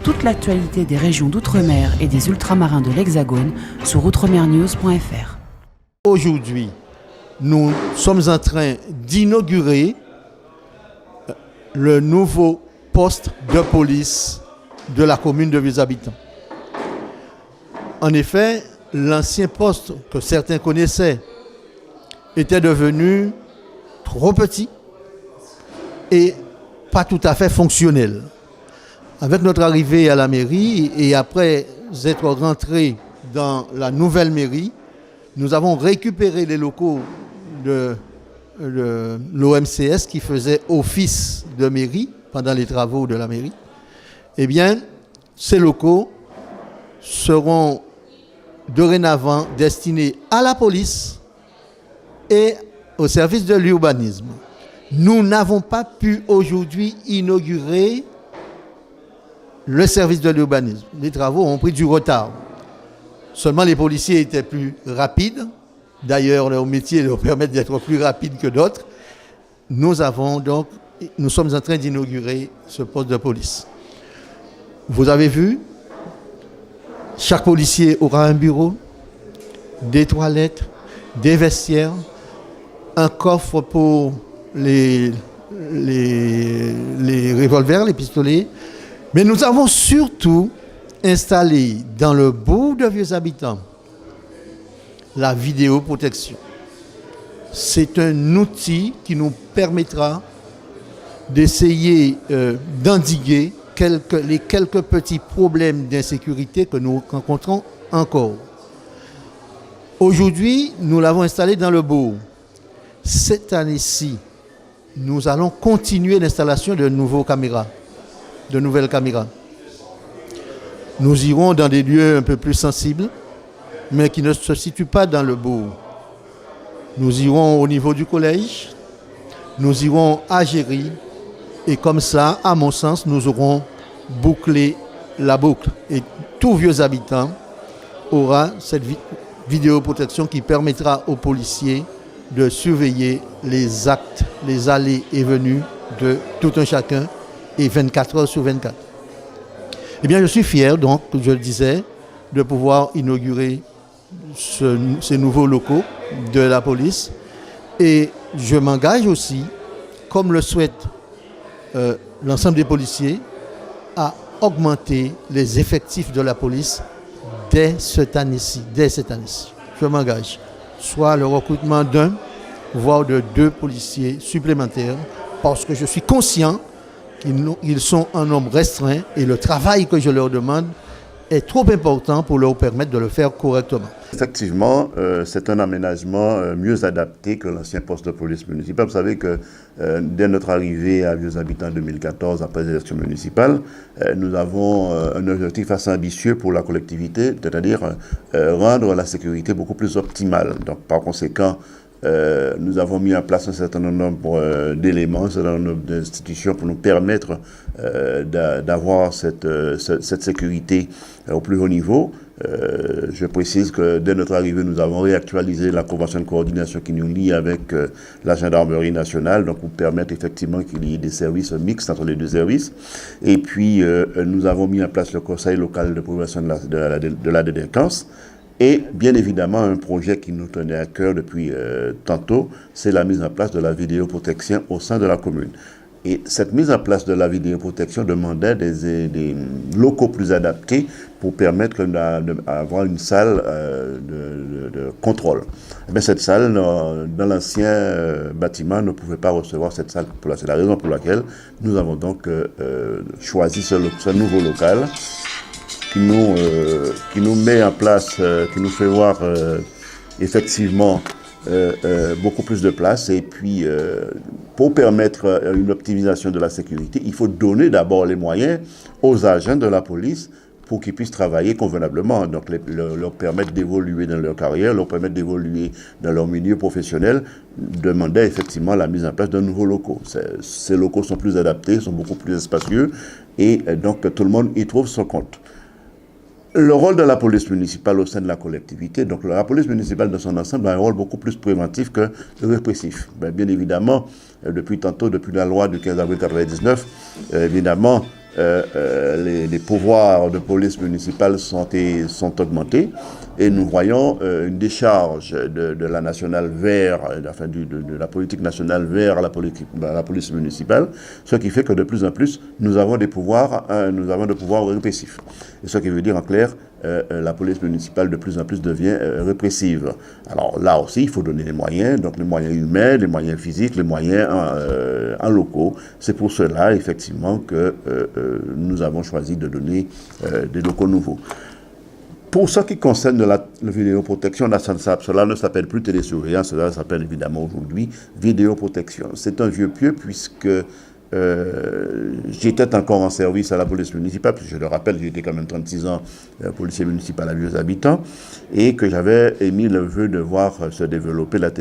toute l'actualité des régions d'outre-mer et des ultramarins de l'Hexagone sur outremernews.fr. Aujourd'hui, nous sommes en train d'inaugurer le nouveau poste de police de la commune de Vieux-Habitants. En effet, l'ancien poste que certains connaissaient était devenu trop petit et pas tout à fait fonctionnel. Avec notre arrivée à la mairie et après être rentrés dans la nouvelle mairie, nous avons récupéré les locaux de l'OMCS qui faisait office de mairie pendant les travaux de la mairie. Eh bien, ces locaux seront dorénavant destinés à la police et au service de l'urbanisme. Nous n'avons pas pu aujourd'hui inaugurer le service de l'urbanisme. Les travaux ont pris du retard. Seulement les policiers étaient plus rapides. D'ailleurs, leur métier leur permet d'être plus rapides que d'autres. Nous sommes en train d'inaugurer ce poste de police. Vous avez vu, chaque policier aura un bureau, des toilettes, des vestiaires, un coffre pour les revolvers, les pistolets. Mais nous avons surtout installé dans le bourg de Vieux-Habitants la vidéoprotection. C'est un outil qui nous permettra d'essayer d'endiguer les quelques petits problèmes d'insécurité que nous rencontrons encore. Aujourd'hui, nous l'avons installé dans le bourg. Cette année-ci, nous allons continuer l'installation de nouvelles caméras. Nous irons dans des lieux un peu plus sensibles, mais qui ne se situent pas dans le bourg. Nous irons au niveau du collège, nous irons à Géry, et comme ça, à mon sens, nous aurons bouclé la boucle. Et tout Vieux-Habitant aura cette vidéoprotection qui permettra aux policiers de surveiller les actes, les allées et venues de tout un chacun, et 24 heures sur 24. Eh bien, je suis fier, donc, je le disais, de pouvoir inaugurer ces nouveaux locaux de la police. Et je m'engage aussi, comme le souhaite l'ensemble des policiers, à augmenter les effectifs de la police dès cette année-ci. Je m'engage. Soit le recrutement d'un, voire de 2 policiers supplémentaires, parce que je suis conscient qu'ils sont en nombre restreint et le travail que je leur demande est trop important pour leur permettre de le faire correctement. Effectivement, c'est un aménagement mieux adapté que l'ancien poste de police municipale. Vous savez que dès notre arrivée à Vieux-Habitants en 2014, après les élections municipales, nous avons un objectif assez ambitieux pour la collectivité, c'est-à-dire rendre la sécurité beaucoup plus optimale. Donc, par conséquent, nous avons mis en place un certain nombre d'éléments, un certain nombre d'institutions pour nous permettre d'avoir cette sécurité au plus haut niveau. Je précise que dès notre arrivée, nous avons réactualisé la convention de coordination qui nous lie avec la gendarmerie nationale, donc pour permettre effectivement qu'il y ait des services mixtes entre les deux services. Et puis, nous avons mis en place le conseil local de prévention de la délinquance. Et bien évidemment, un projet qui nous tenait à cœur depuis tantôt, c'est la mise en place de la vidéoprotection au sein de la commune. Et cette mise en place de la vidéoprotection demandait des locaux plus adaptés pour permettre d'avoir une salle de contrôle. Mais cette salle, dans l'ancien bâtiment, ne pouvait pas recevoir cette salle. C'est la raison pour laquelle nous avons donc choisi ce nouveau local qui nous met en place, qui nous fait voir effectivement beaucoup plus de place. Et puis, pour permettre une optimisation de la sécurité, il faut donner d'abord les moyens aux agents de la police pour qu'ils puissent travailler convenablement, donc leur permettre d'évoluer dans leur carrière, leur permettre d'évoluer dans leur milieu professionnel, demandait effectivement la mise en place de nouveaux locaux. Ces locaux sont plus adaptés, sont beaucoup plus spacieux, et donc tout le monde y trouve son compte. Le rôle de la police municipale au sein de la collectivité, donc la police municipale dans son ensemble a un rôle beaucoup plus préventif que répressif. Bien évidemment, depuis la loi du 15 avril 1999, évidemment, les pouvoirs de police municipale sont augmentés. Et nous voyons une décharge de la nationale vers, de la politique nationale vers la police municipale, ce qui fait que de plus en plus, nous avons des pouvoirs répressifs. Et ce qui veut dire en clair, la police municipale de plus en plus devient répressive. Alors là aussi, il faut donner les moyens, donc les moyens humains, les moyens physiques, les moyens en locaux. C'est pour cela, effectivement, que nous avons choisi de donner des locaux nouveaux. Pour ce qui concerne la vidéoprotection, cela ne s'appelle plus télésurveillance, cela s'appelle évidemment aujourd'hui vidéoprotection. C'est un vieux pieu puisque j'étais encore en service à la police municipale, puisque je le rappelle, j'ai été quand même 36 ans policier municipal à Vieux-Habitants, et que j'avais émis le vœu de voir se développer la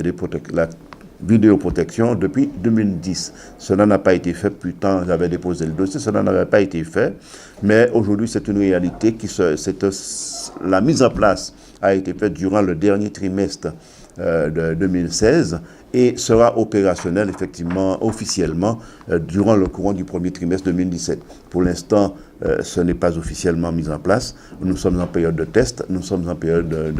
vidéoprotection depuis 2010. Cela n'a pas été fait, plus tard j'avais déposé le dossier, cela n'avait pas été fait, mais aujourd'hui c'est une réalité la mise en place a été faite durant le dernier trimestre de 2016 et sera opérationnelle effectivement officiellement durant le courant du premier trimestre 2017. Pour l'instant, ce n'est pas officiellement mis en place. Nous sommes en période de test, nous sommes en période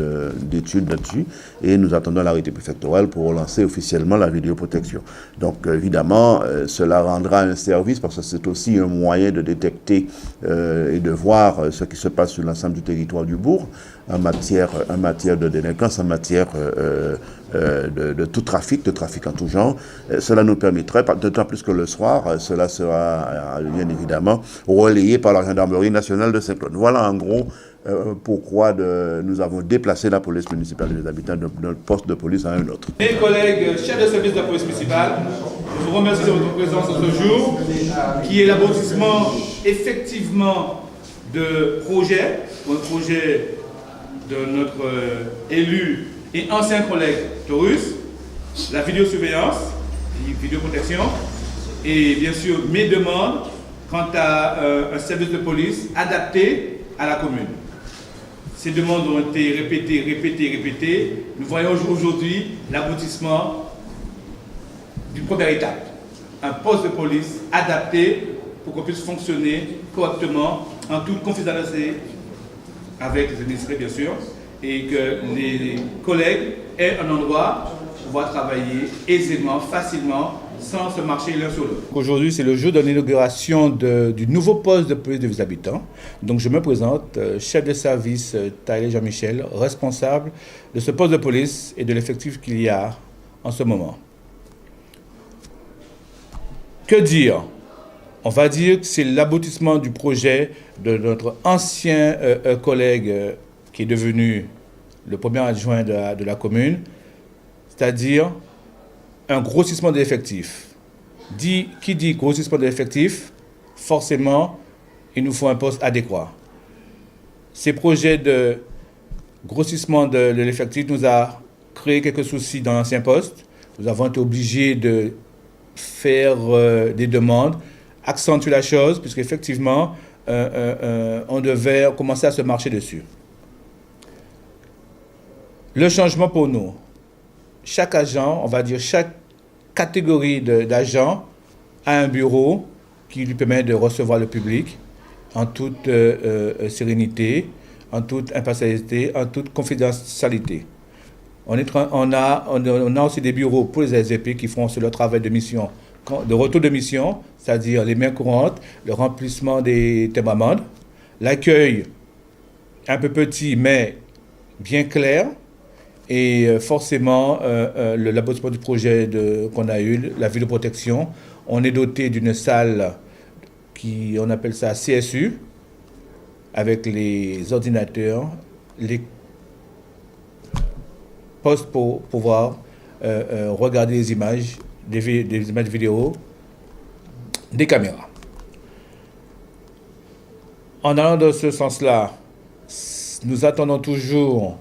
d'études là-dessus et nous attendons l'arrêté préfectoral pour lancer officiellement la vidéoprotection. Donc évidemment, cela rendra un service parce que c'est aussi un moyen de détecter et de voir ce qui se passe sur l'ensemble du territoire du bourg en matière de délinquance, en matière de tout trafic, de trafic en tout genre. Cela nous permettrait, d'autant plus que le soir, cela sera bien évidemment relayé par la gendarmerie nationale de Saint-Claude. Voilà en gros pourquoi nous avons déplacé la police municipale des habitants d'un poste de police à un autre. Mes collègues chefs de service de la police municipale, je vous remercie de votre présence ce jour, qui est l'aboutissement effectivement de un projet de notre élu et ancien collègue Taurus, la vidéosurveillance, vidéoprotection, et bien sûr mes demandes quant à un service de police adapté à la commune. Ces demandes ont été répétées. Nous voyons aujourd'hui l'aboutissement d'une première étape. Un poste de police adapté pour qu'on puisse fonctionner correctement, en toute confidentialité, avec les administrés bien sûr, et que les collègues aient un endroit pour pouvoir travailler aisément, facilement, sans se marcher l'un sur l'autre. Aujourd'hui, c'est le jour de l'inauguration du nouveau poste de police de Vieux-Habitants. Donc je me présente, chef de service Tyler Jean-Michel, responsable de ce poste de police et de l'effectif qu'il y a en ce moment. Que dire? On va dire que c'est l'aboutissement du projet de notre ancien collègue qui est devenu le premier adjoint de la commune, c'est-à-dire un grossissement de l'effectif. Qui dit grossissement de l'effectif, forcément, il nous faut un poste adéquat. Ces projets de grossissement de l'effectif nous a créé quelques soucis dans l'ancien poste. Nous avons été obligés de faire des demandes, accentuer la chose, puisqu'effectivement, on devait commencer à se marcher dessus. Le changement pour nous, chaque agent, on va dire chaque catégorie d'agents a un bureau qui lui permet de recevoir le public en toute sérénité, en toute impartialité, en toute confidentialité. On a aussi des bureaux pour les SVP qui font leur travail de mission, de retour de mission, c'est-à-dire les mains courantes, le remplissement des témoignages, l'accueil un peu petit mais bien clair, et forcément l'aboutissement du projet qu'on a eu, la vidéoprotection. On est doté d'une salle on appelle ça CSU, avec les ordinateurs, les postes pour pouvoir regarder les images, des images vidéo, des caméras. En allant dans ce sens-là, nous attendons toujours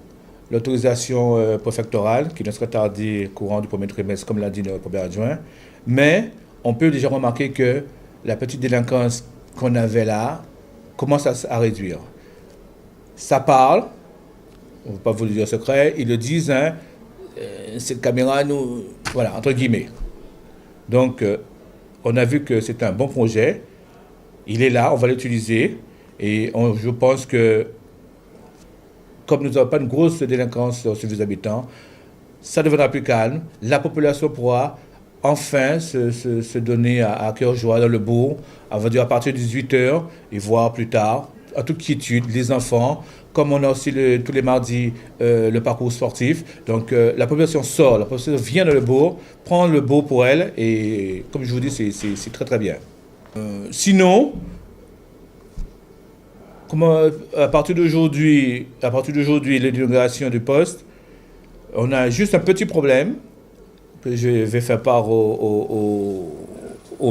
l'autorisation préfectorale, qui ne serait tardée courant du premier trimestre, comme l'a dit le premier adjoint. Mais on peut déjà remarquer que la petite délinquance qu'on avait là commence à réduire. Ça parle, on ne veut pas vous le dire secret, ils le disent, hein, cette caméra nous... Voilà, entre guillemets. Donc, on a vu que c'est un bon projet. il est là, on va l'utiliser. Et je pense que, comme nous n'avons pas une grosse délinquance sur les habitants, ça deviendra plus calme. La population pourra enfin se donner à cœur joie dans le bourg, on va dire à partir de 18h et voire plus tard, en toute quiétude, les enfants, comme on a aussi tous les mardis le parcours sportif. Donc la population sort, la population vient dans le bourg, prend le bourg pour elle et comme je vous dis, c'est très très bien. Sinon, à partir d'aujourd'hui, l'inauguration du poste, on a juste un petit problème que je vais faire part au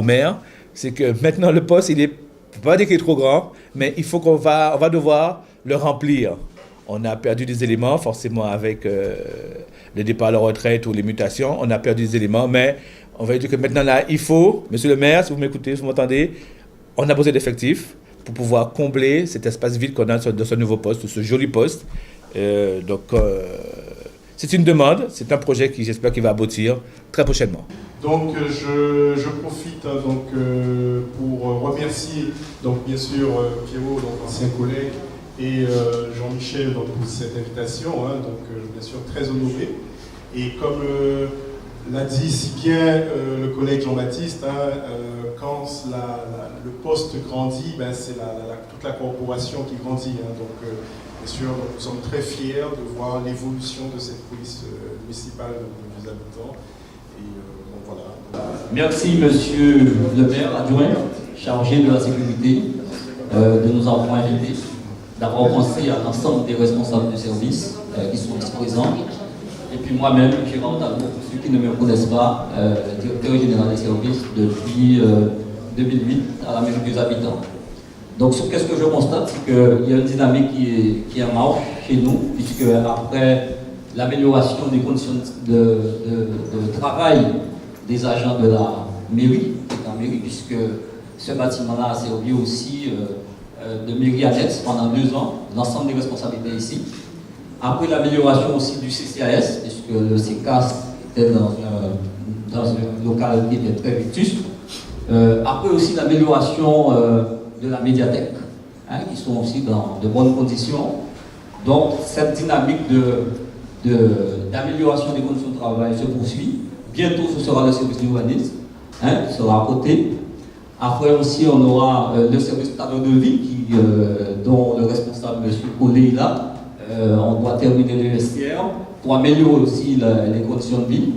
maire, c'est que maintenant le poste, il est pas dire qu'il est trop grand, mais il faut on va devoir le remplir. On a perdu des éléments, forcément avec le départ à la retraite ou les mutations, on a perdu des éléments, mais on va dire que maintenant là, il faut, monsieur le maire, si vous m'écoutez, si vous m'entendez, on a besoin d'effectifs pour pouvoir combler cet espace vide qu'on a dans ce nouveau poste, ce joli poste. C'est une demande, c'est un projet qui j'espère qu'il va aboutir très prochainement. Donc je profite pour remercier donc bien sûr Pierrot, donc ancien collègue, et Jean-Michel donc, pour cette invitation, bien sûr très honoré. Et comme l'a dit si bien le collègue Jean-Baptiste, quand le poste grandit, c'est toute la corporation qui grandit. Bien sûr, nous sommes très fiers de voir l'évolution de cette police municipale de nos habitants. Et voilà. Merci Monsieur le maire adjoint, chargé de la sécurité, de nous avoir invités, d'avoir pensé à l'ensemble des responsables du service qui sont ici présents. Et puis moi-même, Gérard Talbot, pour ceux qui ne me connaissent pas, directeur général des services depuis 2008 à la mairie des habitants. Donc, qu'est-ce que je constate, c'est qu'il y a une dynamique qui est en marche chez nous, puisque après l'amélioration des conditions de travail des agents de la mairie, puisque ce bâtiment-là a servi aussi de mairie annexe pendant 2 ans, l'ensemble des responsabilités ici. Après l'amélioration aussi du CCAS, puisque le CCAS était dans un local qui était très vétuste. Après aussi l'amélioration de la médiathèque, qui sont aussi dans de bonnes conditions. Donc cette dynamique d'amélioration des conditions de travail se poursuit. Bientôt ce sera le service d'urbanisme, qui sera à côté. Après aussi on aura le service tableau de vie dont le responsable M. Collet est là. On doit terminer le vestiaire pour améliorer aussi les conditions de vie.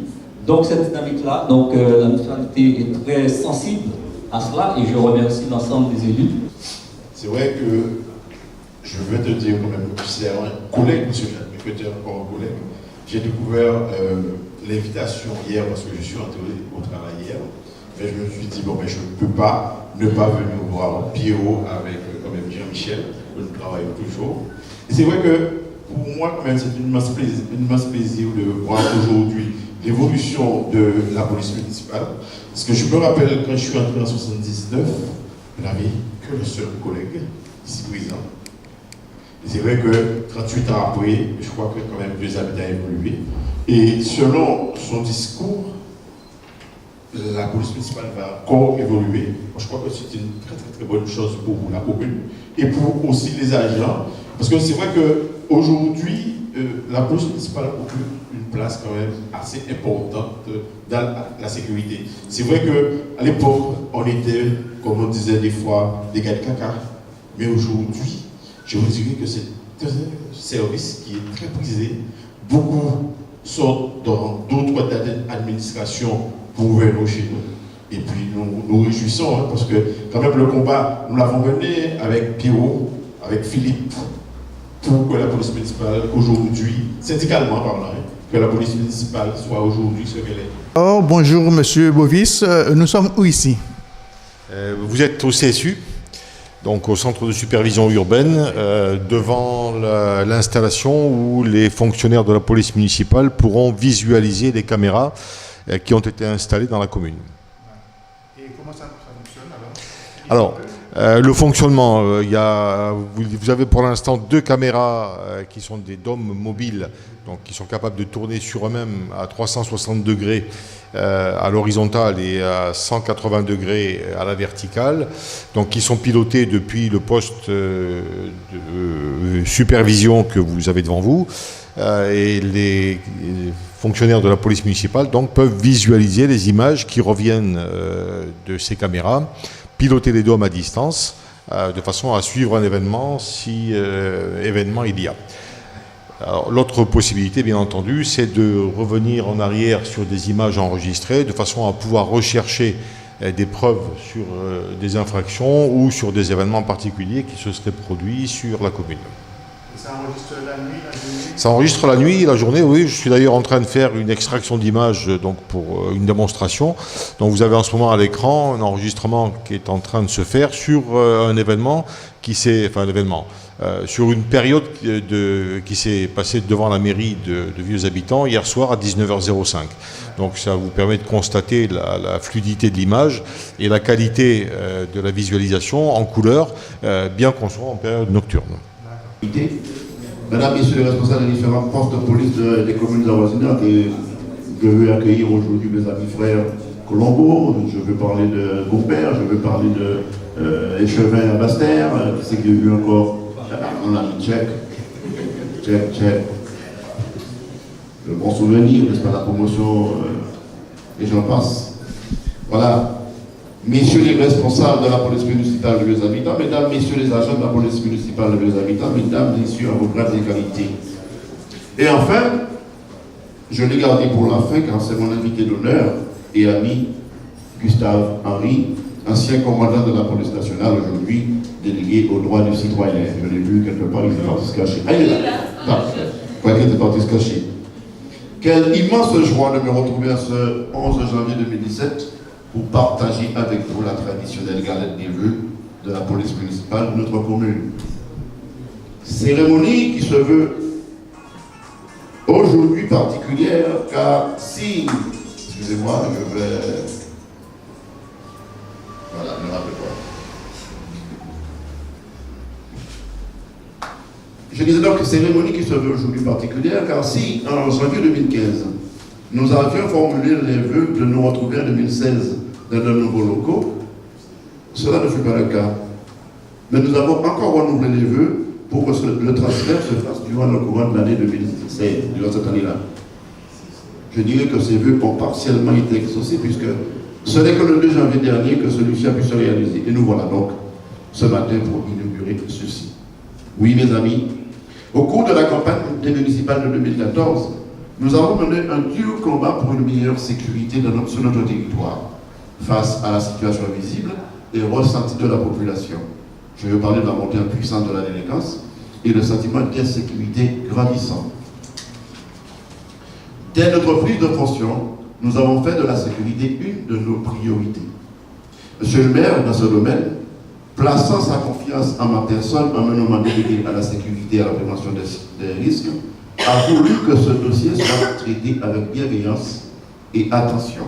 Donc cette dynamique-là, la municipalité est très sensible à cela et je remercie l'ensemble des élus. C'est vrai que je veux te dire quand même que c'est un collègue, monsieur le secrétaire, encore un collègue. J'ai découvert l'invitation hier parce que je suis entré au travail hier. Mais je me suis dit, je ne peux pas ne pas venir voir Pierrot avec quand même Jean-Michel, que nous travaillons toujours. Et c'est vrai que pour moi, quand même, c'est un immense plaisir de voir aujourd'hui l'évolution de la police municipale. Parce que je me rappelle quand je suis entré en 1979, je n'avais que le seul collègue ici présent. Et c'est vrai que 38 ans après, je crois que quand même les habitants ont évolué. Et selon son discours, la police municipale va encore évoluer. Je crois que c'est une très très très bonne chose pour la commune et pour aussi les agents. Parce que c'est vrai qu'aujourd'hui, la police municipale occupe une place quand même assez importante dans la sécurité. C'est vrai qu'à l'époque, on était, comme on disait des fois, des gars de caca. Mais aujourd'hui, je vous dirais que c'est un service qui est très prisé. Beaucoup sortent dans d'autres administrations pour venir chez nous. Et puis nous réjouissons, parce que quand même le combat, nous l'avons mené avec Pierrot, avec Philippe, pour que la police municipale aujourd'hui, syndicalement parlant, que la police municipale soit aujourd'hui ce qu'elle est. Oh, bonjour Monsieur Bovis, nous sommes où ici? Vous êtes au CSU, donc au Centre de supervision urbaine, devant l'installation où les fonctionnaires de la police municipale pourront visualiser les caméras qui ont été installées dans la commune. Et comment ça fonctionne alors Le fonctionnement, vous avez pour l'instant 2 caméras qui sont des dômes mobiles, donc qui sont capables de tourner sur eux-mêmes à 360 degrés à l'horizontale et à 180 degrés à la verticale, donc qui sont pilotés depuis le poste de supervision que vous avez devant vous. Et les fonctionnaires de la police municipale donc, peuvent visualiser les images qui reviennent de ces caméras, piloter les dômes à distance, de façon à suivre un événement si événement il y a. Alors, l'autre possibilité, bien entendu, c'est de revenir en arrière sur des images enregistrées, de façon à pouvoir rechercher des preuves sur des infractions ou sur des événements particuliers qui se seraient produits sur la commune. Ça enregistre la nuit, la journée? Ça enregistre la nuit, la journée, oui. Je suis d'ailleurs en train de faire une extraction d'images donc pour une démonstration. Donc vous avez en ce moment à l'écran un enregistrement qui est en train de se faire sur un événement sur une période qui s'est passée devant la mairie de Vieux Habitants hier soir à 19h05. Donc ça vous permet de constater la fluidité de l'image et la qualité de la visualisation en couleur, bien qu'on soit en période nocturne. Mesdames, Messieurs les responsables des différents postes de police des communes avoisinantes, je veux accueillir aujourd'hui mes amis frères Colombo, je veux parler de Goupert, je veux parler de Échevin à Bastère, qui c'est que j'ai vu encore mon ami Tchèque, le bon souvenir, n'est-ce pas, la promotion, et j'en passe. Voilà. Messieurs les responsables de la police municipale de Vieux Habitants, mesdames, messieurs les agents de la police municipale de Vieux Habitants, mesdames, messieurs, à vos grades et qualités. Et enfin, je l'ai gardé pour la fin car c'est mon invité d'honneur et ami Gustave Henry, ancien commandant de la police nationale, aujourd'hui délégué aux droits du citoyen. Je l'ai vu quelque part, il est parti se cacher. Ah, il est là. Parfait. Quoi qu'il était parti se cacher. Quelle immense joie de me retrouver à ce 11 janvier 2017 pour partager avec vous la traditionnelle galette des vœux de la police municipale de notre commune. Cérémonie qui se veut aujourd'hui particulière car si, excusez-moi, je vais... Voilà, ne rappelez pas. Je disais donc cérémonie qui se veut aujourd'hui particulière car si, en janvier 2015, nous avions formulé les vœux de nous retrouver en 2016 dans de nouveaux locaux, cela ne fut pas le cas. Mais nous avons encore renouvelé les vœux pour que le transfert se fasse durant le courant de l'année 2016, durant cette année-là. Je dirais que ces vœux ont partiellement été exaucés puisque ce n'est que le 2 janvier dernier que celui-ci a pu se réaliser. Et nous voilà donc ce matin pour inaugurer ceci. Oui, mes amis, au cours de la campagne municipale de 2014, nous avons mené un dur combat pour une meilleure sécurité sur notre territoire, face à la situation visible et ressentie de la population. Je veux parler de la montée en puissance de la délinquance et le sentiment d'insécurité grandissant. Dès notre prise de fonction, nous avons fait de la sécurité une de nos priorités. Monsieur le maire, dans ce domaine, plaçant sa confiance en ma personne en me nommant délégué à la sécurité et à la prévention des risques, a voulu que ce dossier soit traité avec bienveillance et attention.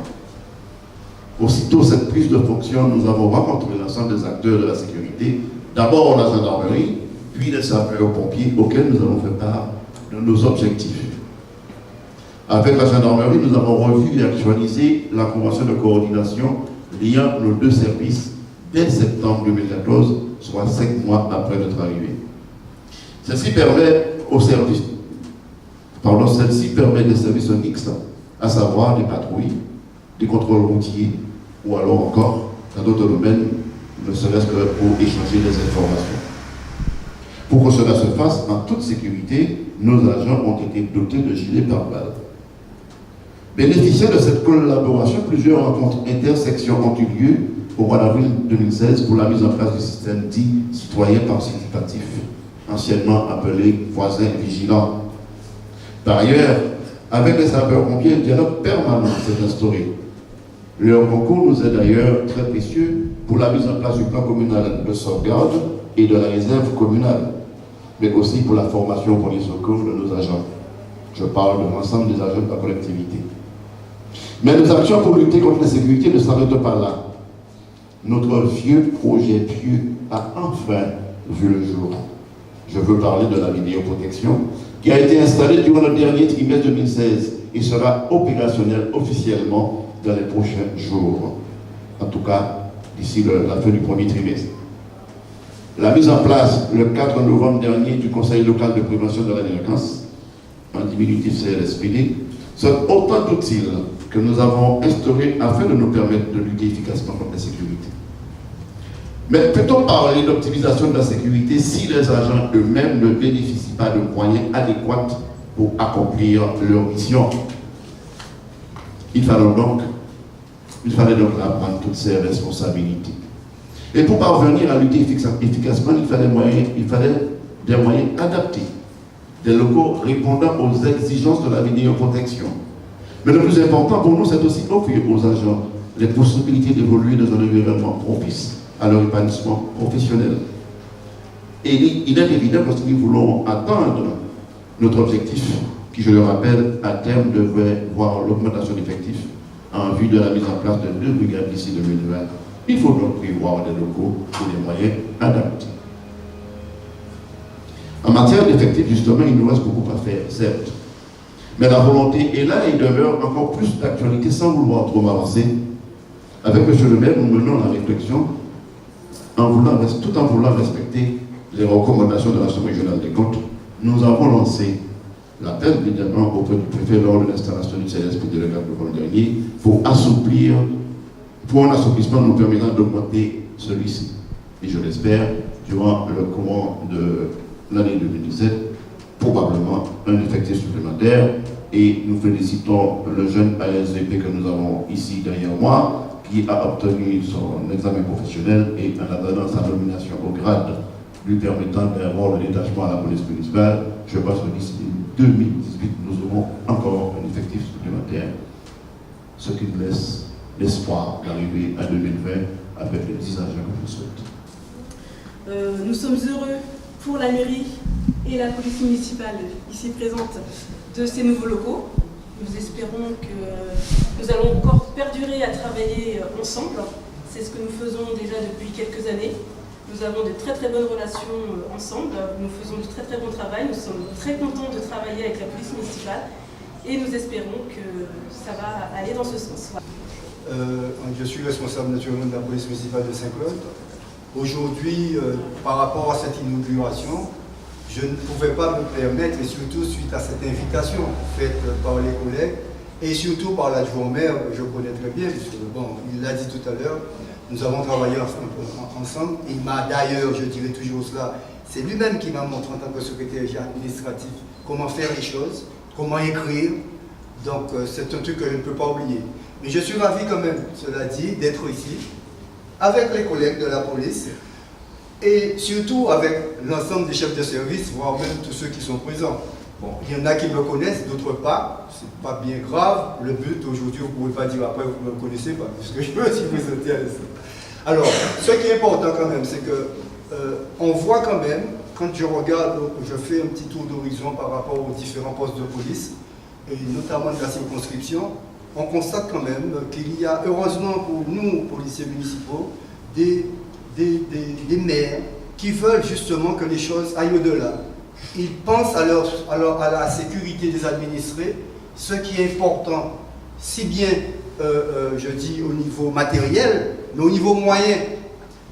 Aussitôt cette prise de fonction, nous avons rencontré l'ensemble des acteurs de la sécurité, d'abord la gendarmerie, puis les sapeurs-pompiers auxquels nous avons fait part de nos objectifs. Avec la gendarmerie, nous avons revu et actualisé la convention de coordination liant nos deux services dès septembre 2014, soit 5 mois après notre arrivée. Celle-ci permet des services mixtes, à savoir des patrouilles, des contrôles routiers, ou alors encore, dans d'autres domaines, ne serait-ce que pour échanger des informations. Pour que cela se fasse en toute sécurité, nos agents ont été dotés de gilets pare-balles. Bénéficiant de cette collaboration, plusieurs rencontres intersections ont eu lieu au mois d'avril 2016 pour la mise en place du système dit citoyen participatif, anciennement appelé voisin vigilant. Par ailleurs, avec les sapeurs-pompiers, un dialogue permanent s'est instauré. Leur concours nous est d'ailleurs très précieux pour la mise en place du plan communal de sauvegarde et de la réserve communale, mais aussi pour la formation pour les secours de nos agents. Je parle de l'ensemble des agents de la collectivité. Mais nos actions pour lutter contre l'insécurité ne s'arrêtent pas là. Notre vieux projet pieux enfin vu le jour. Je veux parler de la vidéoprotection qui a été installée durant le dernier trimestre 2016 et sera opérationnelle officiellement dans les prochains jours. En tout cas, d'ici la fin du premier trimestre. La mise en place le 4 novembre dernier du Conseil local de prévention de la délinquance, en diminutif CLSPD, sont autant d'outils que nous avons instaurés afin de nous permettre de lutter efficacement contre la sécurité. Mais peut-on parler d'optimisation de la sécurité si les agents eux-mêmes ne bénéficient pas de moyens adéquats pour accomplir leur mission? Il fallait donc là prendre toutes ces responsabilités. Et pour parvenir à lutter efficacement, il fallait des moyens adaptés, des locaux répondant aux exigences de la vidéoprotection. Mais le plus important pour nous, c'est aussi offrir aux agents les possibilités d'évoluer dans un environnement propice à leur épanouissement professionnel. Et il est évident que si nous voulons atteindre notre objectif, qui, je le rappelle, à terme devrait voir l'augmentation d'effectifs en vue de la mise en place de 2 brigades d'ici 2020, il faut donc prévoir des locaux et des moyens adaptés. En matière d'effectifs, justement, il nous reste beaucoup à faire, certes. Mais la volonté est là et demeure encore plus d'actualité sans vouloir trop m'avancer. Avec M. le maire, nous menons la réflexion tout en voulant respecter les recommandations de l'Assemblée régionale des comptes. Nous avons lancé l'appel, évidemment, auprès du préfet lors de l'installation du CLSPD le 4 novembre dernier pour un assouplissement nous permettant d'augmenter celui-ci. Et je l'espère, durant le courant de l'année 2017, probablement un effectif supplémentaire. Et nous félicitons le jeune ASVP que nous avons ici derrière moi, qui a obtenu son examen professionnel et en attendant sa nomination au grade lui permettant d'avoir le détachement à la police municipale. Je pense que d'ici 2018, nous aurons encore un effectif supplémentaire, ce qui nous laisse l'espoir d'arriver à 2020 avec les 10 agents que je souhaite. Nous sommes heureux pour la mairie et la police municipale ici présente de ces nouveaux locaux. Nous espérons que nous allons encore perdurer à travailler ensemble. C'est ce que nous faisons déjà depuis quelques années. Nous avons de très très bonnes relations ensemble. Nous faisons de très très bon travail. Nous sommes très contents de travailler avec la police municipale et nous espérons que ça va aller dans ce sens. Je suis responsable naturellement de la police municipale de Saint-Claude. Aujourd'hui, par rapport à cette inauguration, je ne pouvais pas me permettre, et surtout suite à cette invitation faite par les collègues, et surtout par l'adjoint maire, je connais très bien, puisque bon, il l'a dit tout à l'heure, nous avons travaillé ensemble. Il m'a d'ailleurs, je dirais toujours cela, c'est lui-même qui m'a montré en tant que secrétaire administratif comment faire les choses, comment écrire. Donc c'est un truc que je ne peux pas oublier. Mais je suis ravi quand même, cela dit, d'être ici, avec les collègues de la police, et surtout avec l'ensemble des chefs de service, voire même tous ceux qui sont présents. Bon, il y en a qui me connaissent, d'autres pas, c'est pas bien grave. Le but aujourd'hui, vous ne pouvez pas dire après vous ne me connaissez pas, puisque je me suis présenté à l'instant. Alors, ce qui est important quand même, c'est que on voit quand même, quand je regarde, je fais un petit tour d'horizon par rapport aux différents postes de police, et notamment de la circonscription, on constate quand même qu'il y a, heureusement pour nous, policiers municipaux, des maires qui veulent justement que les choses aillent au-delà. Ils pensent à la sécurité des administrés, ce qui est important, si bien, je dis, au niveau matériel, mais au niveau moyen.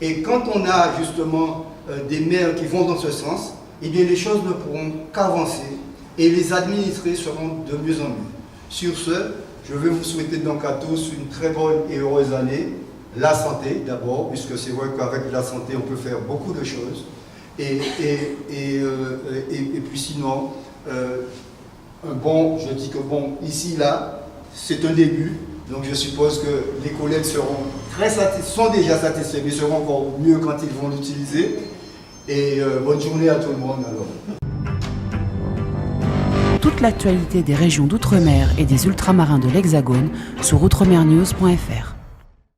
Et quand on a justement des maires qui vont dans ce sens, eh bien les choses ne pourront qu'avancer et les administrés seront de mieux en mieux. Sur ce, je vais vous souhaiter donc à tous une très bonne et heureuse année. La santé d'abord, puisque c'est vrai qu'avec la santé on peut faire beaucoup de choses. Et puis sinon, je dis que bon, ici, là, c'est un début. Donc je suppose que les collègues sont déjà satisfaits, mais seront encore mieux quand ils vont l'utiliser. Et bonne journée à tout le monde alors. Toute l'actualité des régions d'outre-mer et des ultramarins de l'Hexagone sur outremernews.fr.